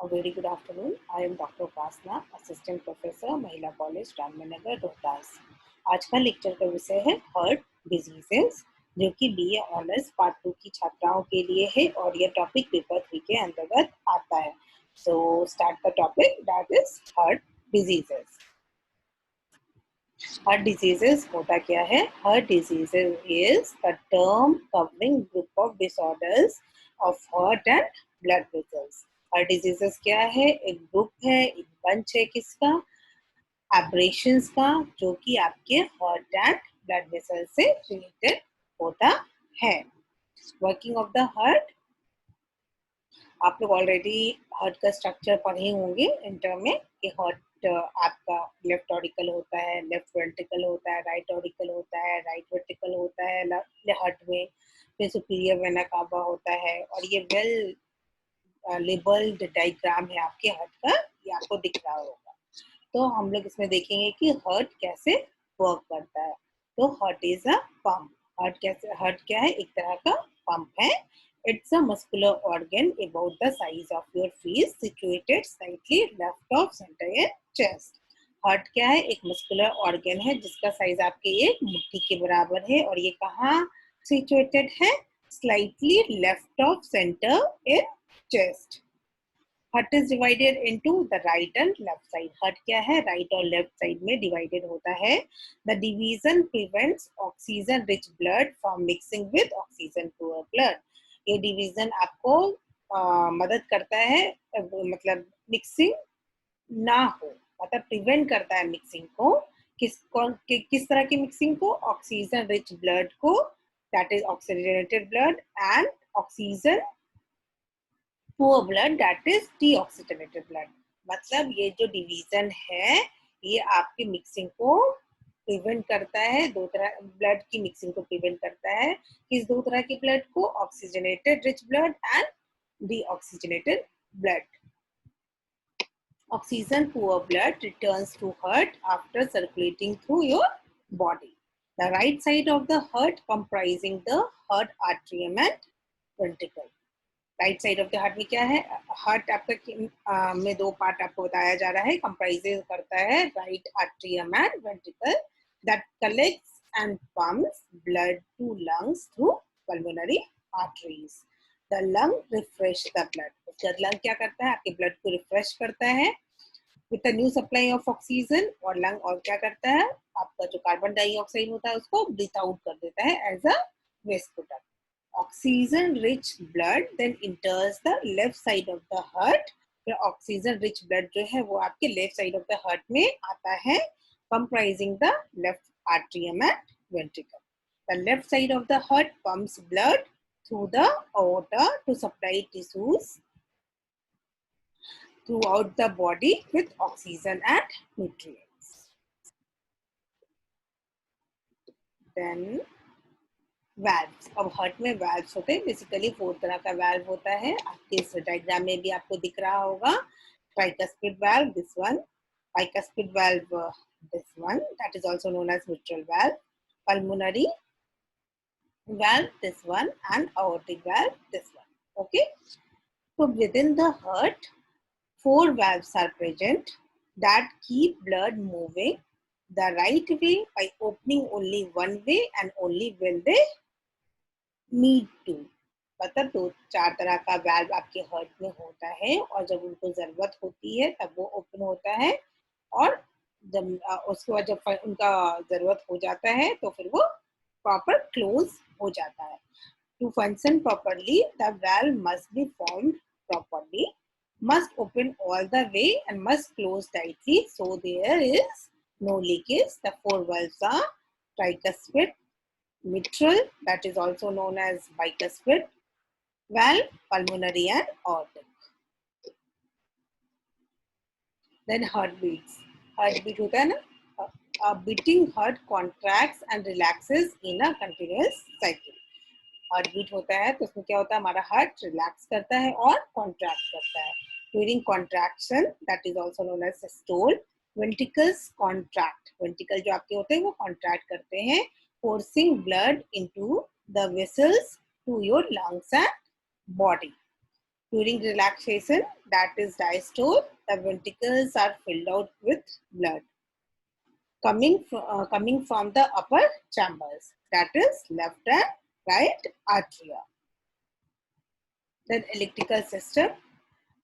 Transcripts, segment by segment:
very good afternoon. I am Dr. Upasana, Assistant Professor, Mahila College, Dalmianagar, Rohtas. आज का lecture का विषय है हार्ट डिजीजेस, जो कि BA ऑनर्स पार्ट 2 की छात्राओं के लिए है और यह टॉपिक पेपर 3 के अंतर्गत आता है. So start the topic, that is heart diseases. Heart diseases होता क्या है? Heart diseases is the term covering group of disorders of heart and blood vessels. Heart diseases क्या है? एक ग्रुप है, एक बंच है किसका? एब्रेशंस का, जो कि आपके हार्ट एंड ब्लड वेसल से रिलेटेड होता है. वर्किंग ऑफ द हार्ट, आप लोग ऑलरेडी हार्ट का स्ट्रक्चर पढ़े होंगे इंटर में कि हार्ट आपका लेफ्ट ऑरिकल होता है, लेफ्ट वेंट्रिकल होता है, राइट ऑरिकल होता है, राइट वेंट्रिकल होता है हार्ट में, फिर सुपीरियर वेना कावा होता है. और ये वेल लेबल्ड डायग्राम है आपके हार्ट का, ये आपको दिख रहा होगा. तो हम लोग इसमें देखेंगे कि हार्ट कैसे वर्क करता है. तो heart is a pump. Heart क्या है? एक तरह का पंप है. It's a muscular organ about the size of your face, situated slightly left of center in chest. Heart क्या है? एक मस्कुलर ऑर्गन है जिसका साइज आपके एक मुट्ठी के बराबर है और ये कहाँ सिचुएटेड है? Slightly left of centre in chest. Heart is divided into the right and left side. Heart क्या है? राइट और लेफ्ट साइड में डिवाइडेड होता है. The division prevents oxygen rich blood from mixing with oxygen poor blood. ये division आपको मदद करता है, मतलब मिक्सिंग ना हो, मतलब प्रिवेंट करता है मिक्सिंग को. किस तरह की मिक्सिंग को? ऑक्सीजन रिच ब्लड को, that is oxygenated blood, and oxygen poor blood, that is deoxygenated blood. मतलब ये जो डिवीजन है ये आपकी मिक्सिंग को प्रिवेंट करता है. दो तरह ब्लड की मिक्सिंग को प्रिवेंट करता है. किस दो तरह के ब्लड को? Oxygenated rich blood and deoxygenated blood. Oxygen poor blood returns to heart after circulating through your body. The right side of the heart comprising the heart atrium and ventricle. Right side of the heart में क्या है? Heart आपका में दो part आपको बताया जा रहा है. कंप्राइजेस करता है right atrium and ventricle that collects and pumps blood to lungs through pulmonary arteries. The lung refresh the blood. उसका लंग क्या करता है? आपके ब्लड को रिफ्रेश करता है with the new supply of oxygen. और लंग और क्या करता है? आपका जो कार्बन डाइऑक्साइड होता है उसको ब्रीथ आउट कर देता है as a waste product. Oxygen rich blood then enters the left side of the heart. फिर ऑक्सीजन रिच ब्लड जो है वो आपके left side of the heart में आता है, comprising the left atrium and ventricle. The left side of the heart pumps blood through the aorta to supply tissues throughout the body with oxygen and nutrients. Then valves. अब heart में valves होते हैं. Basically 4 तरह का valve होता है. आपके इस डायग्राम में भी आपको दिख रहा होगा. Tricuspid valve, this one. Bicuspid valve, this one, that is also known as mitral valve. Pulmonary valve, this one, and aortic valve, this one. Okay. So within the heart, 4 valves are present that keep blood moving the right way by opening only one way and only when they need to. मतलब 2-4 तरह का valve आपके heart में होता है और जब उनको जरूरत होती है तब वो ओपन होता है और जब उसके बाद जब उनका जरूरत हो जाता है तो फिर वो प्रॉपर क्लोज हो जाता है. To function properly, the valve must be formed properly, must open all the way and must close tightly so there is no leakage. The 4 valves are tricuspid, mitral, that is also known as bicuspid valve, pulmonary and aortic. Then heartbeats. Heartbeat होता है ना? A beating heart contracts and relaxes in a continuous cycle. Heartbeat होता है तो उसमें क्या होता है? हमारा हार्ट रिलैक्स करता है और कॉन्ट्रैक्ट करता है. During contraction, that is also known as systole, ventricles contract. Ventricle जो आपके होते हैं वो कॉन्ट्रैक्ट करते हैं, forcing blood into the vessels to your lungs and body. During relaxation, that is diastole, the ventricles are filled out with blood coming from the upper chambers, that is left and right atria. Then electrical system,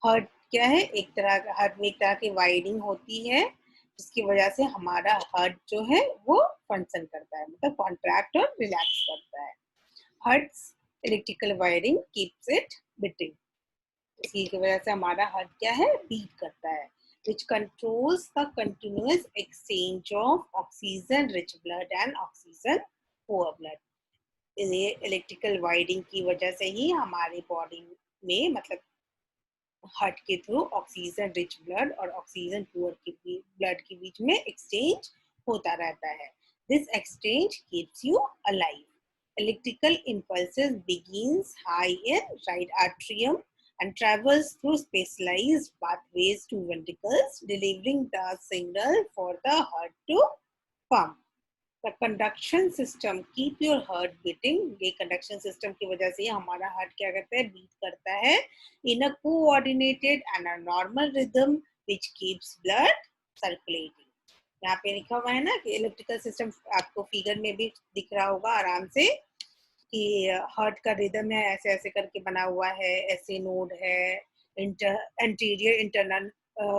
heart क्या है, एक तरह heart में एक तरह की wiring होती है जिसकी वजह से हमारा हार्ट जो है वो फंक्शन करता है, मतलब कॉन्ट्रैक्ट और रिलैक्स करता है. Hearts electrical wiring keeps it beating, इसी की वजह से हमारा हार्ट क्या है, बीट करता है. which controls the continuous exchange of oxygen rich blood and oxygen poor blood. ये इलेक्ट्रिकल वायरिंग की वजह से ही हमारे बॉडी में, मतलब हार्ट के थ्रू ऑक्सीजन रिच ब्लड और ऑक्सीजन पुअर की ब्लड के बीच में एक्सचेंज होता रहता है. This exchange keeps you alive. Electrical impulses begins high in right atrium and travels through specialized pathways to ventricles, delivering the signal for the heart to pump. The conduction system keep your heart beating. ये conduction system की वजह से हमारा heart क्या करता है, beat करता है in a coordinated and a normal rhythm which keeps blood circulating. यहाँ पे लिखा हुआ है ना कि इलेक्ट्रिकल सिस्टम, आपको फिगर में भी दिख रहा होगा आराम से कि हार्ट का रिदम है, ऐसे ऐसे करके बना हुआ है, ऐसे नोड है, anterior internal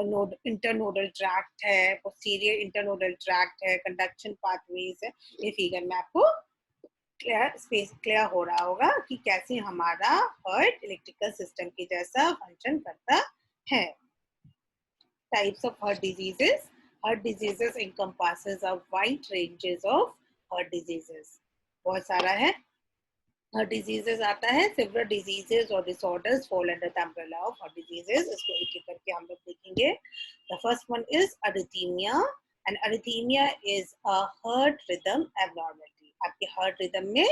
node internodal tract है, पोस्टीरियर इंटरनोडल ट्रैक्ट है, कंडक्शन पाथवेज है. ये फिगर में आपको क्लियर हो रहा होगा कि कैसे हमारा हार्ट इलेक्ट्रिकल सिस्टम के जैसा फंक्शन करता है. Types of heart diseases. Heart diseases encompasses a wide ranges of heart diseases. बहुत सारा है. Heart diseases आता है. Several diseases or disorders fall under the umbrella of heart diseases. इसको एक एक करके हम लोग देखेंगे. The first one is arrhythmia, and arrhythmia is a heart rhythm abnormality. आपके heart rhythm में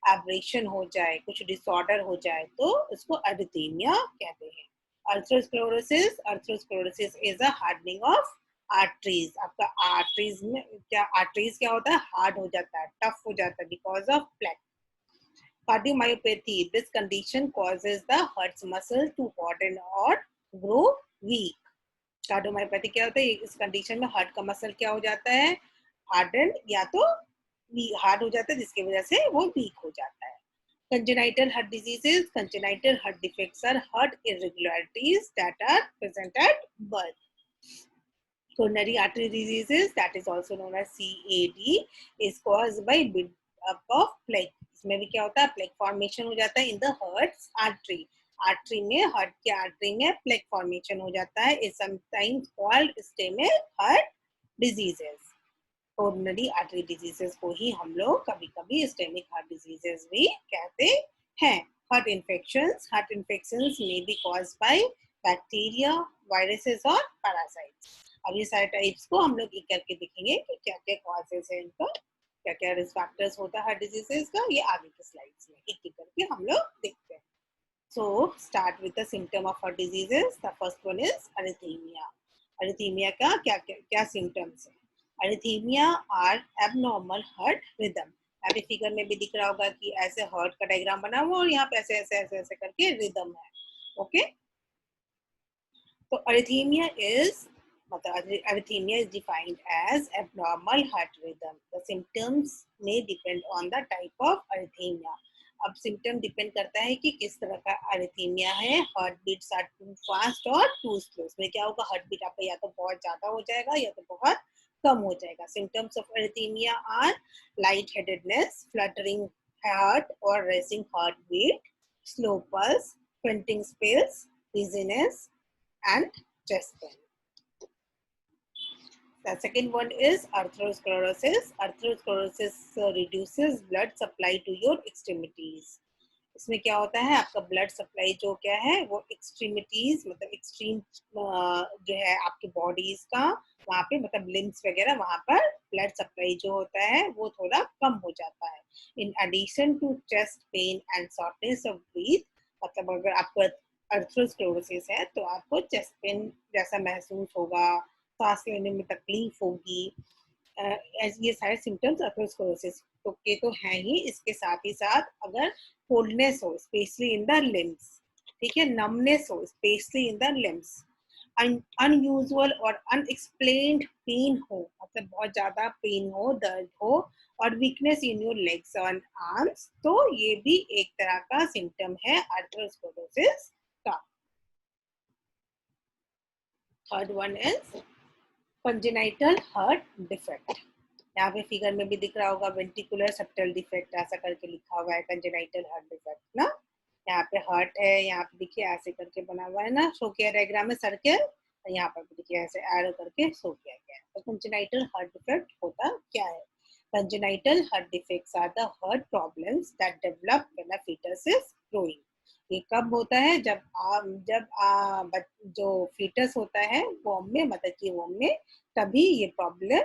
aberration हो जाए, कुछ disorder हो जाए तो उसको arrhythmia कहते हैं. Atherosclerosis. Atherosclerosis is a hardening of arteries. आपका arteries में क्या, arteries क्या होता है, hard हो जाता है, tough हो जाता है because of plaque. Cardiomyopathy. This condition causes the heart's muscle to harden or grow weak. Cardiomyopathy क्या होता है, इस कंडीशन में हार्ट का मसल क्या हो जाता है, हार्डन या तो हार्ड हो जाता है, जिसकी वजह से वो वीक हो जाता है. Congenital heart diseases. Congenital heart defects are heart irregularities that are present at birth. Coronary artery diseases, that is also known as CAD, is caused by build-up of plaque. इसमें भी क्या होता है, plaque formation हो जाता है in the heart's artery. Artery में, heart के आर्टरी में plaque formation हो जाता है. is sometimes called ischemic heart diseases. Coronary artery diseases को ही हम लोग कभी कभी ischemic heart diseases भी कहते हैं. Heart infections. Heart infections may be caused by bacteria, viruses और parasites. अब ये सारे टाइप्स को हम लोग एक करके देखेंगे कि क्या क्या कॉजेज है इनका, क्या क्या रिस्क फैक्टर्स होता है हार्ट डिजीजेस का. ये आगे के स्लाइड्स में एक एक करके हम लोग देखते हैं. So start with the symptom of heart diseases. The first one is arrhythmia. Arrhythmia का क्या क्या क्या सिम्टम्स है. Arrhythmia are abnormal heart rhythm. अभी फिगर में भी दिख रहा होगा कि ऐसे हार्ट का डायग्राम बना हुआ और यहाँ पे ऐसे ऐसे ऐसे ऐसे करके रिदम है. ओके, तो अरिथीमिया is, arrhythmia is defined as abnormal heart rhythm. The symptoms may depend on the type of arrhythmia. अब सिम्टम डिपेंड करता है कि किस तरह का अरिथीमिया है. Heart beats are too fast और टू स्लो. इसमें क्या होगा, हार्ट बीट आपका या तो बहुत ज्यादा हो जाएगा या तो बहुत कम हो जाएगा. Symptoms of arrhythmia are light headedness, fluttering heart और racing heart beat, slow pulse, fainting spells, dizziness and chest pain. The second one is atherosclerosis. Atherosclerosis reduces blood supply to your extremities. इसमें क्या होता है, आपका blood supply जो क्या है वो एक्सट्रीमिटीज, मतलब एक्सट्रीम जो है आपकी बॉडीज का, वहाँ पे मतलब लिम्स वगैरह, वहाँ पर ब्लड सप्लाई जो होता है वो थोड़ा कम हो जाता है. In addition to chest pain and shortness of breath. मतलब अगर आपको अर्थरोस्क्लेरोसिस है तो आपको चेस्ट पेन जैसा महसूस होगा, सांस लेने में तकलीफ होगी. ये सारे सिम्टम्स अथेरोस्क्लेरोसिस के तो हैं ही. इसके साथ ही साथ अगर कोल्डनेस हो, स्पेशली इन द लिम्स, ठीक है, numbness हो specially in the limbs, unusual और अनएक्सप्लेन्ड पेन हो, मतलब बहुत ज्यादा पेन हो, दर्द हो, और वीकनेस इन योर लेग्स और आर्म्स, तो ये भी एक तरह का सिम्टम है आर्थरोस्क्लेरोसिस का। Third one is congenital heart defect. यहाँ पे फिगर में भी दिख रहा होगा वेंट्रिकुलर सेप्टल डिफेक्ट ऐसा करके लिखा हुआ है, कंजेनाइटल हार्ट डिफेक्ट ना। यहाँ पे हार्ट है, यहाँ पे देखिए ऐसे करके बना हुआ है ना, शो किया डायग्राम में सर्कल, यहाँ पर भी देखिए ऐसे एरो करके शो किया गया है। तो कंजेनाइटल हार्ट डिफेक्ट होता क्या है? Congenital heart defects are the heart problems that develop when a foetus is growing. ये कब होता है? जो फीटस होता है वॉम में, मदर की वॉम में, तभी ये प्रॉब्लम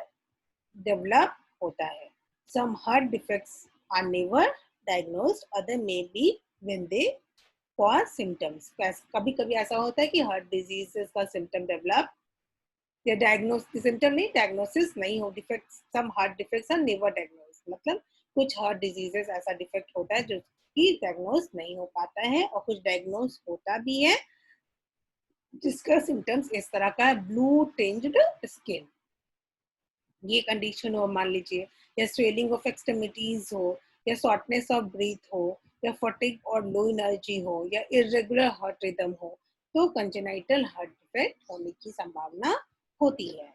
डेवलप होता है। Some heart defects are never diagnosed, other may be when they cause symptoms. कभी कभी ऐसा होता है कि हार्ट डिजीज का सिम्टम डेवलप या डायग्नोसिस, सिम्टम नहीं, डायग्नोसिस नहीं हो, defects, some heart defects are never diagnose, मतलब कुछ हार्ट डिजीजेस ऐसा डिफेक्ट होता है जो कि डायग्नोज नहीं हो पाता है, और कुछ डायग्नोज होता भी है जिसका सिम्टम्स इस तरह का, ब्लू टिंज्ड स्किन, ये कंडीशन हो मान लीजिए, या स्वेलिंग ऑफ एक्सट्रीमिटीज हो, या शॉर्टनेस ऑफ ब्रीथ हो, या फटीग और लो एनर्जी हो, या इरेगुलर हार्ट रिदम हो, तो कंजेनाइटल हार्ट डिफेक्ट होने की संभावना होती है।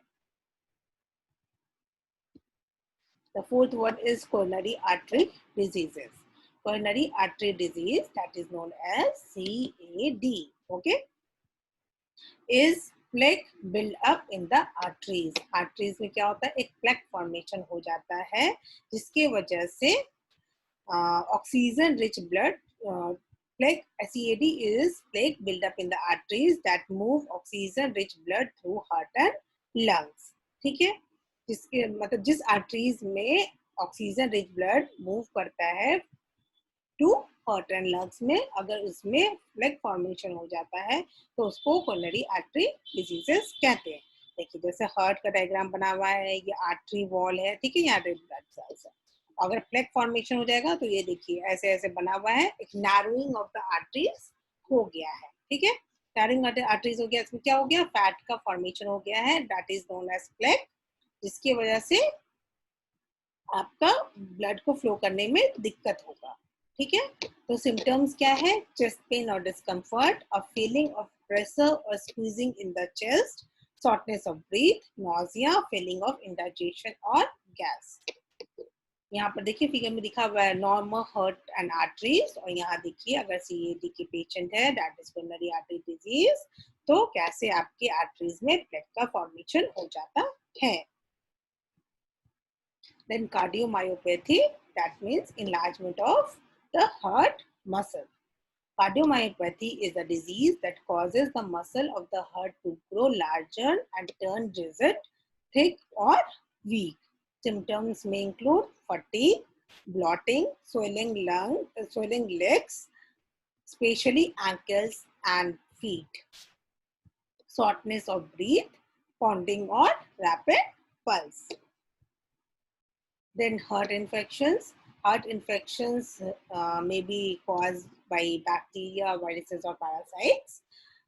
The fourth one is coronary artery diseases. Coronary artery disease, that is known as CAD, okay, is plaque build up in the arteries. Arteries में क्या होता है? एक plaque formation हो जाता है जिसके वजह से oxygen rich blood, plaque, CAD is plaque build up in the arteries that move oxygen rich blood through heart and lungs. ठीक है, जिसके मतलब जिस आर्टरीज में ऑक्सीजन रिच ब्लड मूव करता है टू हार्ट एंड लंग्स में, अगर उसमें प्लेक फॉर्मेशन हो जाता है तो उसको कोरोनरी आर्टरी डिजीजेस कहते हैं। देखिए जैसे हार्ट का डायग्राम बना हुआ है, ये आर्टरी वॉल है, ठीक है, यहाँ रेड ब्लड सेल्स है, अगर प्लेक फॉर्मेशन हो जाएगा तो ये देखिए ऐसे ऐसे बना हुआ है, एक नैरोइंग ऑफ द आर्टरीज हो गया है, ठीक है, नैरोइंग आर्टरीज हो गया, इसमें क्या हो गया? फैट का फॉर्मेशन हो गया है, that is known as plaque, जिसकी वजह से आपका ब्लड को फ्लो करने में दिक्कत होगा, ठीक है। तो सिम्टम्स क्या है? चेस्ट पेन और डिस्कम्फर्ट, और फीलिंग ऑफ प्रेशर और squeezing in the chest, shortness of breathe, nausea, feeling of indigestion और गैस। यहाँ पर देखिए फिगर में दिखा हुआ है नॉर्मल हार्ट एंड आर्टरीज, और यहाँ देखिए अगर सीएडी के पेशेंट है, that is coronary artery disease, तो कैसे आपके आर्टरीज में प्लेक का फॉर्मेशन हो जाता है। Then cardiomyopathy, that means enlargement of the heart muscle. Cardiomyopathy is a disease that causes the muscle of the heart to grow larger and turn rigid, thick or weak. Symptoms may include fatigue, bloating, swelling legs, especially ankles and feet, shortness of breath, pounding or rapid pulse. Then heart infections. Heart infections may be caused by bacteria, viruses, or parasites.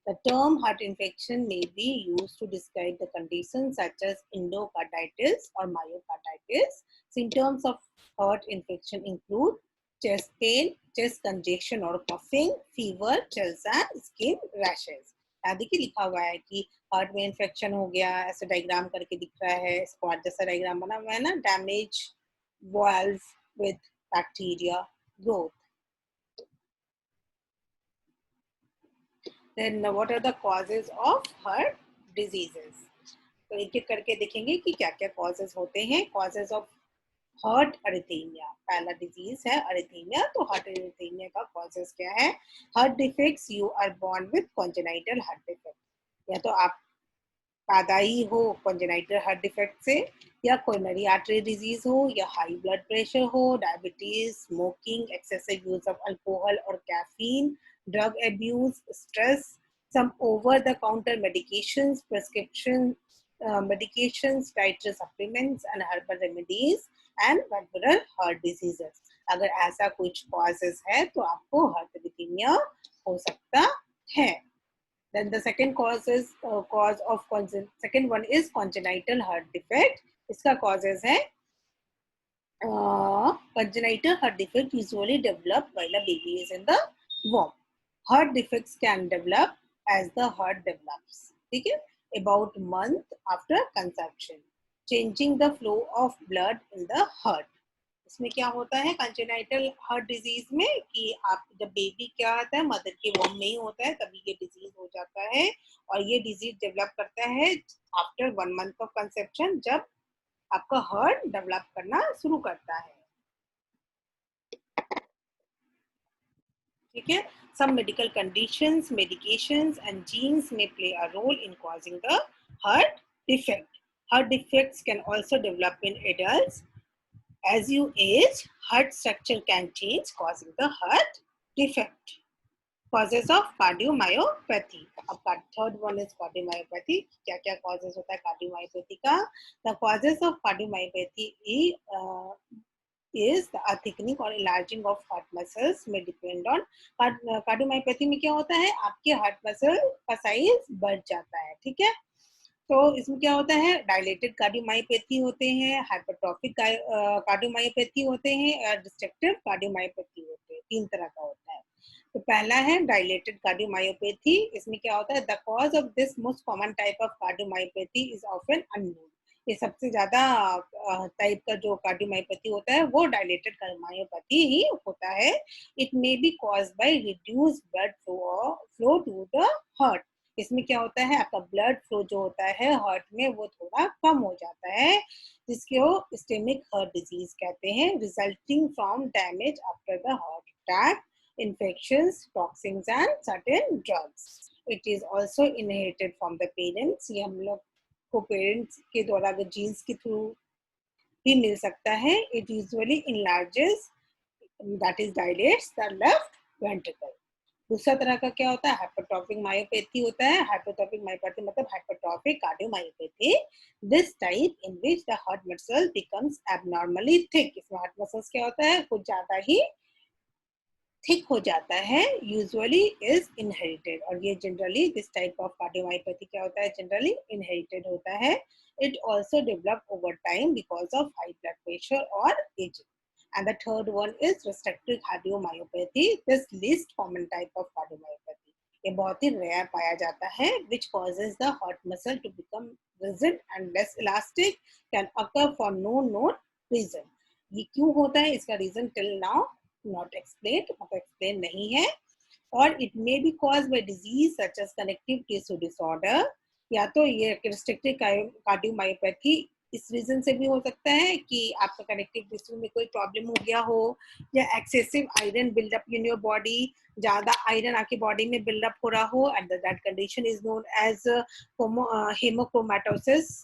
The term heart infection may be used to describe the conditions such as endocarditis or myocarditis. Symptoms of heart infection include chest pain, chest congestion or coughing, fever, chills and skin rashes. देखिए लिखा हुआ है कि heart में infection हो गया, ऐसे diagram करके दिख रहा है, स्क्वाड जैसा डायग्राम बना हुआ है ना, damage valve with bacteria growth. Then what are the causes of heart diseases? तो एक एक करके देखेंगे कि क्या क्या causes होते हैं। causes of heart arrhythmia, पहला डिजीज है अरिथीमिया, तो हार्ट अरिथीमिया का causes क्या है? heart defects, you are born with congenital heart defect, या तो आप पैदाई हो कॉन्जेनाइटल हार्ट डिफेक्ट से, या कोरोनरी आर्टरी डिजीज हो, या हाई ब्लड प्रेशर हो, diabetes, smoking, excessive use of alcohol और caffeine, drug abuse, stress, some over the counter medications, prescription medications, dietary supplements and herbal remedies and valvular heart diseases. अगर ऐसा कुछ causes है तो आपको हार्ट अरिथमिया हो सकता है. Then the second cause is second one is congenital heart defect. इसका causes है congenital heart defect usually develop while a baby is in the womb. Heart defects can develop as the heart develops. ठीक है? About month after conception, changing the flow of blood in the heart. इसमें क्या होता है congenital heart disease में कि आप जब बेबी क्या आता है मदर के वोम में ही होता है तभी ये डिजीज हो जाता है और ये डिजीज डेवलप करता है आफ्टर 1 मंथ ऑफ कंसेप्शन जब आपका हार्ट डेवलप करना शुरू करता है. ठीक है. Some medical conditions, medications and genes may play a role in causing the heart defect. Heart defects can also develop in adults. As you age, heart structure can change, causing the heart defect. Causes of cardiomyopathy. अब third one is cardiomyopathy. क्या क्या causes होता है cardiomyopathy का? The causes of cardiomyopathy is the thickening or enlarging of heart muscles may depend on cardiomyopathy में क्या होता है आपके heart muscle का size बढ़ जाता है. ठीक है. तो इसमें क्या होता है डायलेटेड कार्डियोमायोपैथी होते हैं, हाइपरट्रॉफिक कार्डियोमायोपैथी होते हैं और डिस्ट्रक्टिव कार्डियोमायोपैथी होते हैं. 3 तरह का होता है. तो पहला है डायलेटेड कार्डियोमायोपैथी. इसमें क्या होता है the cause of this most common type of cardiomyopathy is often unknown. ये सबसे ज्यादा टाइप का जो कार्डियोमायोपैथी होता है वो डायलेटेड कार्डियोमायोपैथी ही होता है. It may be caused by reduced blood flow to the heart. इसमें क्या होता है आपका ब्लड फ्लो जो होता है हार्ट में वो थोड़ा कम हो जाता है जिसको इस्केमिक हार्ट डिजीज कहते हैं resulting from damage after the heart attack, infections, toxins and certain drugs. It is also inherited from the parents. ये हम लोग को पेरेंट्स के द्वारा अगर जीन्स के थ्रू भी मिल सकता है. It usually enlarges that is dilates the left ventricle. दूसरा तरह का क्या होता है हाइपरट्रॉफिक मायोपैथी होता है. हाइपरट्रॉफिक मायोपैथी मतलब hypertrophic cardiomyopathy. This type in which the heart muscle becomes abnormally thick. इसमें हार्ट मसल्स क्या होता है कुछ ज्यादा ही थिक हो जाता है. यूजुअली इज इनहेरिटेड और ये generally this type of cardiomyopathy क्या होता है जनरली इनहेरिटेड होता है. It also develop over time because of high blood pressure और ageing. And the third one is restrictive cardiomyopathy. This least common type of cardiomyopathy. ये बहुत ही rare पाया जाता है which causes the heart muscle to become rigid and less elastic, can occur for no known reason. ये क्यों होता है इसका reason till now not explained, मतलब explain नहीं है. और it may be caused by disease such as connective tissue disorder. या तो ये restrictive cardiomyopathy इस रीजन से भी हो सकता है कि आपका कनेक्टिव टिश्यू में कोई प्रॉब्लम हो गया हो या excessive iron buildup in your body. ज्यादा आयरन आपकी बॉडी में बिल्डअप हो रहा हो and that condition is known as hemochromatosis.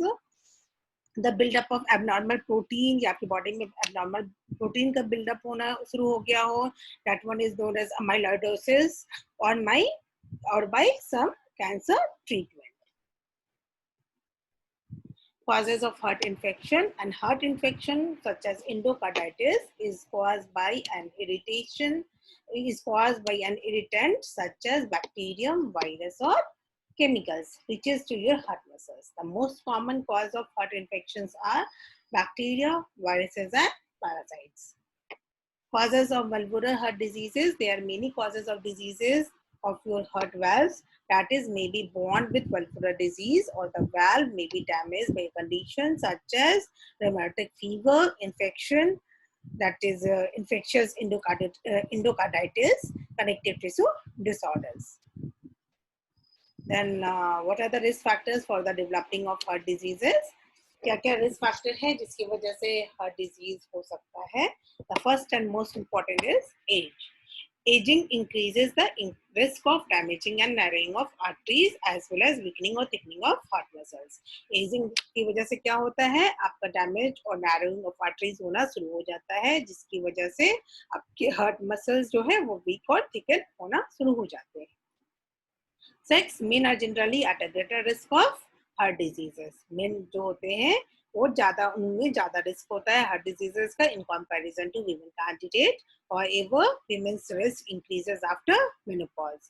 The buildup of abnormal protein या आपकी बॉडी में एबनॉर्मल प्रोटीन का बिल्डअप होना शुरू हो गया हो. That one is known as amyloidosis और by some cancer treatment. Causes of heart infection and heart infection such as endocarditis is caused by an irritant such as bacterium, virus or chemicals reaches to your heart muscles. The most common cause of heart infections are bacteria, viruses and parasites. Causes of valvular heart diseases. There are many causes of diseases of your heart valves. That is may be born with valvular disease or the valve may be damaged by conditions such as rheumatic fever, infection, that is infectious endocarditis, connective tissue disorders. Then what are the risk factors for the developing of heart diseases? क्या क्या risk factor है जिसकी वजह से heart disease हो सकता है. The first and most important is age. Aging increases the risk of damaging and narrowing of arteries as well as weakening or thickening of heart muscles. Aging की वजह से क्या होता है आपका डैमेज और narrowing of arteries होना शुरू हो जाता है जिसकी वजह से आपके heart muscles जो है वो weak और thicken होना शुरू हो जाते हैं. Sex, men are generally at a greater risk of heart diseases. Men जो होते हैं वो ज्यादा उनमें ज्यादा रिस्क होता है हार्ट डिजीजेस का in comparison to women candidate. However, women's risk increases after menopause.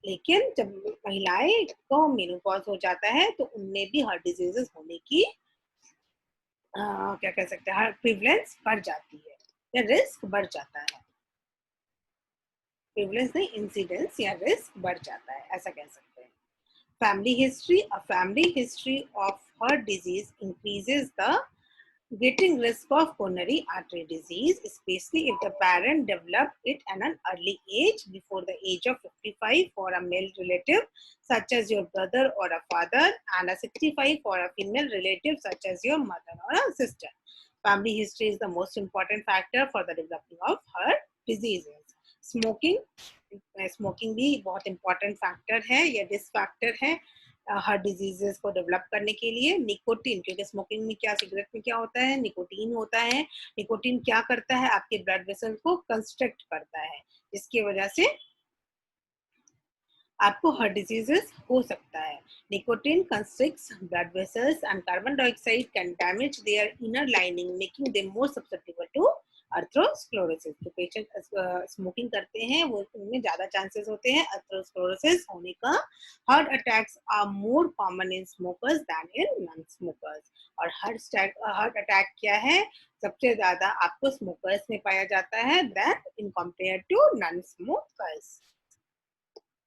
लेकिन जब महिलाएं को मेनोपॉज हो जाता है तो उनमें भी हार्ट डिजीजेस होने की क्या कह सकते हैं, प्रिवलेंस बढ़ जाती है या रिस्क बढ़ जाता है। प्रिवलेंस नहीं, इंसिडेंस या रिस्क बढ़ जाता है, ऐसा कह सकते हैं। Family history, a family history of heart disease increases the getting risk of coronary artery disease, especially if the parent developed it at an early age, before the age of 55 for a male relative, such as your brother or a father, and a 65 for a female relative, such as your mother or a sister. Family history is the most important factor for the developing of heart diseases. Smoking, smoking भी बहुत important factor है या risk factor है heart diseases को develop करने के लिए। Nicotine, क्योंकि स्मोकिंग में क्या, सिगरेट में क्या होता है, निकोटीन होता है। निकोटीन क्या करता है, आपके ब्लड वेसल को कंस्ट्रक्ट करता है, जिसकी वजह से आपको हार्ट डिजीजेस हो सकता है। Nicotine constricts blood vessels and carbon dioxide can damage their inner lining, making them more susceptible to अर्थरोस्क्लेरोसिस। जो पेशेंट स्मोकिंग करते हैं वो उनमें ज्यादा चांसेस होते हैं अर्थरोस्क्लेरोसिस होने का। Heart attacks are more common in smokers than in non smokers. और हार्ट अटैक क्या है, सबसे ज्यादा आपको स्मोकर्स में पाया जाता है than in compare to non smokers.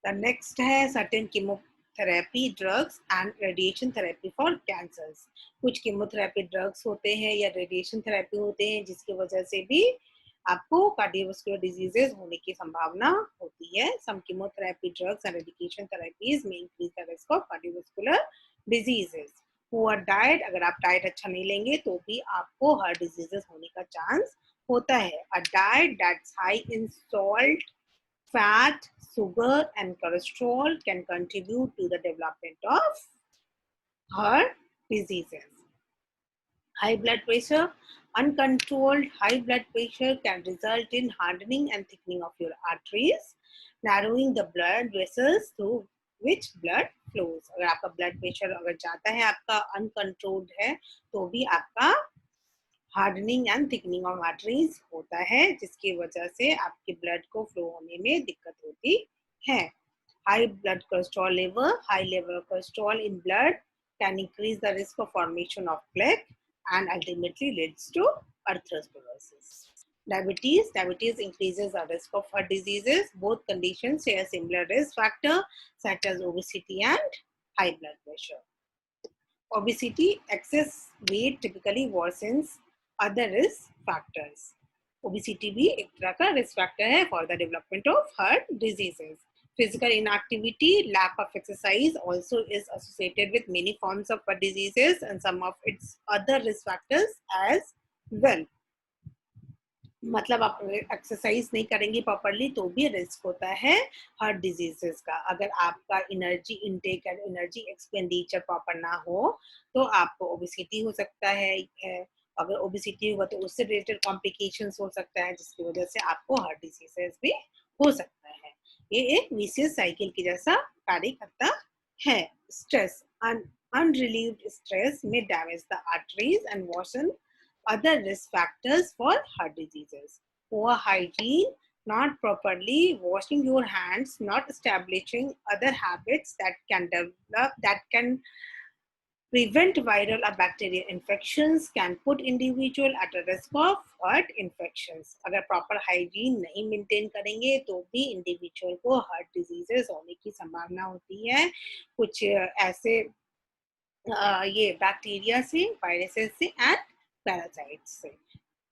The next है certain chemotherapy drugs and radiation therapy for cancers. कुछ chemotherapy drugs होते हैं या radiation therapy होते हैं जिसकी वजह से भी आपको cardiovascular diseases होने की संभावना होती है। Some chemotherapy drugs and radiation therapies may increase the risk of cardiovascular diseases. Poor diet, अगर आप डाइट अच्छा नहीं लेंगे तो भी आपको हार्ट डिजीजेस होने का चांस होता है। A diet that's high in salt, fat, sugar, and cholesterol can contribute to the development of heart diseases. High blood pressure, uncontrolled high blood pressure can result in hardening and thickening of your arteries, narrowing the blood vessels through which blood flows. अगर आपका blood pressure अगर जाता है, आपका uncontrolled है, तो भी आपका hardening and thickening of arteries होता है, जिसकी वजह से आपके ब्लड को फ्लो होने में दिक्कत होती है। High blood cholesterol level, high level of cholesterol in blood can increase the risk of formation of plaque and ultimately leads to atherosclerosis. Diabetes increases the risk of heart diseases. Both conditions share similar risk factor such as obesity and high blood pressure. Obesity, excess weight typically worsens other risk factors. Obesity भी एक तरह का risk factor है for the development of heart diseases. Physical inactivity, lack of exercise also is associated with many forms of heart diseases and some of its other risk factors as well. मतलब आप exercise नहीं करेंगे properly तो भी risk होता है heart diseases का। अगर आपका energy intake and energy expenditure proper ना हो तो आपको ओबेसिटी हो सकता है। अगर ओबेसिटी होगा तो उससे रिलेटेड कॉम्प्लिकेशंस हो सकता है, जिसकी वजह से आपको हार्ट डिजीजेस भी हो सकता है। ये एक विशियस साइकिल की जैसा कार्य करता है। Stress, unrelieved stress may damage the arteries and worsen other risk factors for heart diseases. Poor hygiene, not properly washing your hands, not establishing other habits that can prevent viral or bacterial infections can put individual at a risk of heart infections. अगर proper hygiene नहीं maintain करेंगे तो भी individual को heart diseases होने की संभावना होती है। कुछ ऐसे ये बैक्टीरिया से, वायरसेस से एंड पैरासाइट्स से।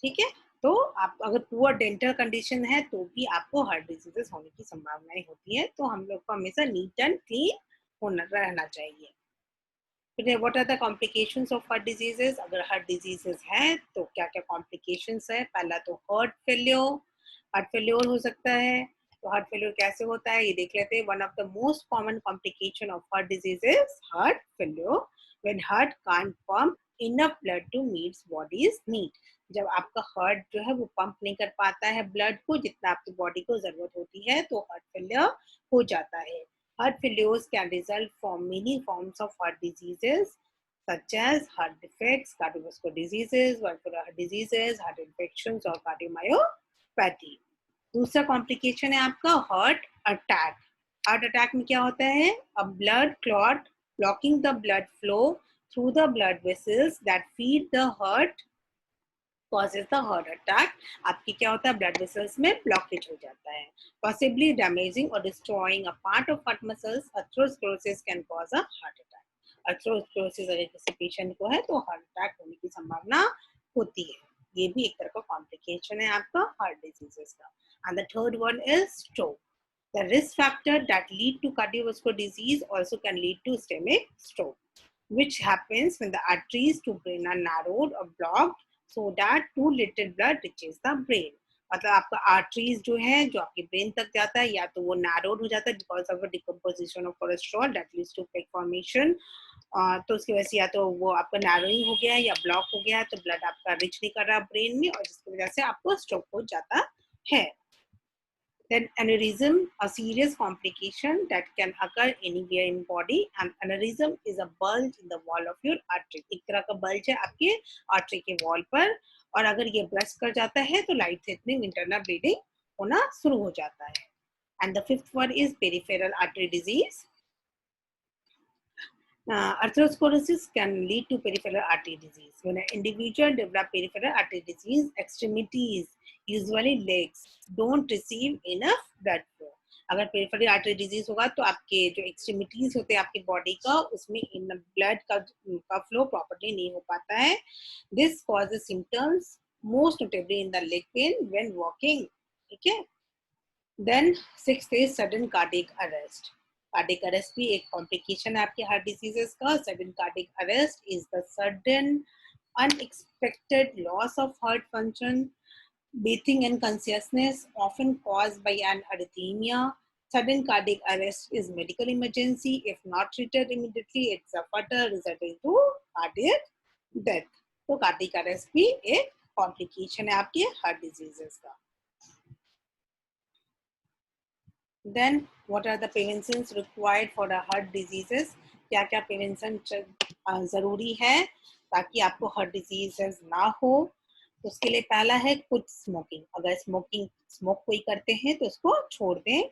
ठीक है, तो आप अगर पुअर डेंटल कंडीशन है तो भी आपको हार्ट डिजीजेस होने की संभावनाएं होती है। तो हम लोग को हमेशा नीट एंड क्लीन होना रहना चाहिए। फिर what are the complications of heart diseases? अगर हार्ट डिजीजेस है तो क्या क्या कॉम्प्लिकेशंस है? पहला तो हार्ट फेल्योर हो सकता है। तो हार्ट फेल्योर कैसे होता है ये देख लेते हैं। One of the most common complication of heart disease is heart failure when heart can't pump enough blood to meet body's need. जब आपका हार्ट जो है वो पंप नहीं कर पाता है ब्लड को जितना आपकी बॉडी को जरूरत होती है तो हार्ट फेल्योर हो जाता है। Heart failures can result from many forms of heart diseases such as heart defects, cardiovascular diseases, valvular heart diseases, heart infections और cardiomyopathy. दूसरा कॉम्प्लिकेशन है आपका हार्ट अटैक। हार्ट अटैक में क्या होता है? अ blood clot blocking the blood flow through the blood vessels that feed the heart causes the heart attack. आपकी क्या होता है? ब्लड वेसल्स में ब्लॉकेज हो जाता है, possibly damaging or destroying a part of heart muscles. Atherosclerosis can cause a heart attack. Atherosclerosis अगर किसी पेशेंट को है तो हार्ट अटैक होने की संभावना होती है. ये भी एक तरह का कॉम्प्लिकेशन है आपका हार्ट डिजीजेस का. And the third one is stroke. The risk factor that lead to cardiovascular disease also can lead to ischemic stroke, which happens when the arteries to brain are narrowed or blocked so that too little blood reaches the brain. मतलब आपका arteries जो है जो आपके brain तक जाता है या तो वो नैरोड हो जाता है because of decomposition of cholesterol that leads to plaque formation. तो उसकी वजह से या तो वो आपका नैरोइंग हो गया है या ब्लॉक हो गया है तो ब्लड आपका रिच नहीं कर रहा ब्रेन में और जिसकी वजह से आपको स्ट्रोक हो जाता है. Then aneurysm, a serious complication that can occur anywhere in body, and aneurysm is a bulge in the wall of your artery. एक तरह का bulge है आपके artery के wall पर और अगर ये burst कर जाता है तो life threatening internal bleeding होना शुरू हो जाता है. And the fifth one is peripheral artery disease. Atherosclerosis can lead to peripheral artery disease. When an individual develops peripheral artery disease, extremities, usually legs, don't receive enough blood flow. अगर peripheral artery disease होगा तो आपके जो extremities होते हैं आपके body का उसमें इन ब्लड का फ्लो प्रॉपर्ली नहीं हो पाता है. This causes symptoms most notably in the leg pain when walking. ठीक है. Then sixth is sudden cardiac arrest. Cardiac arrest भी एक कॉम्प्लिकेशन है आपके हार्ट डिजीजेस का. Sudden cardiac arrest is the sudden unexpected loss of heart function, breathing and consciousness, often caused by an arrhythmia. Sudden cardiac arrest is medical emergency. If not treated immediately, it's a fatal resulting to cardiac death. तो cardiac arrest भी एक complication है आपके heart diseases का. Then what are the preventions required for the heart diseases? क्या क्या prevention जरूरी है ताकि आपको हार्ट डिजीजेस ना हो. तो उसके लिए पहला है कुछ स्मोकिंग. अगर स्मोक कोई करते हैं तो उसको छोड़ दें.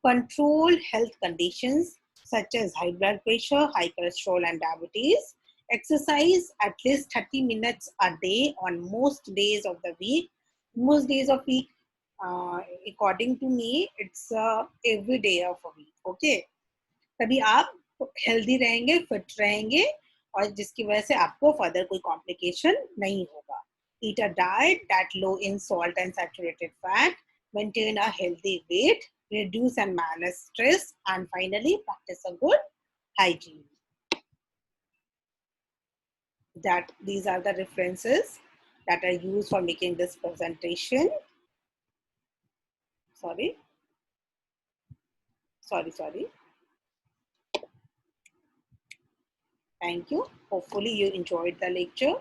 Control health conditions such as high blood pressure, high cholesterol and diabetes. Exercise at least 30 minutes a day on most days of the week. Most days of week, according to me, it's every day of a week. Okay, तभी आप healthy रहेंगे, fit रहेंगे और जिसकी वजह से आपको further कोई कॉम्प्लिकेशन नहीं होगा. Eat a diet that low in salt and saturated fat. Maintain a healthy weight. Reduce and manage stress. And finally, practice a good hygiene. That these are the references that are used for making this presentation. Sorry. Thank you. Hopefully you enjoyed the lecture.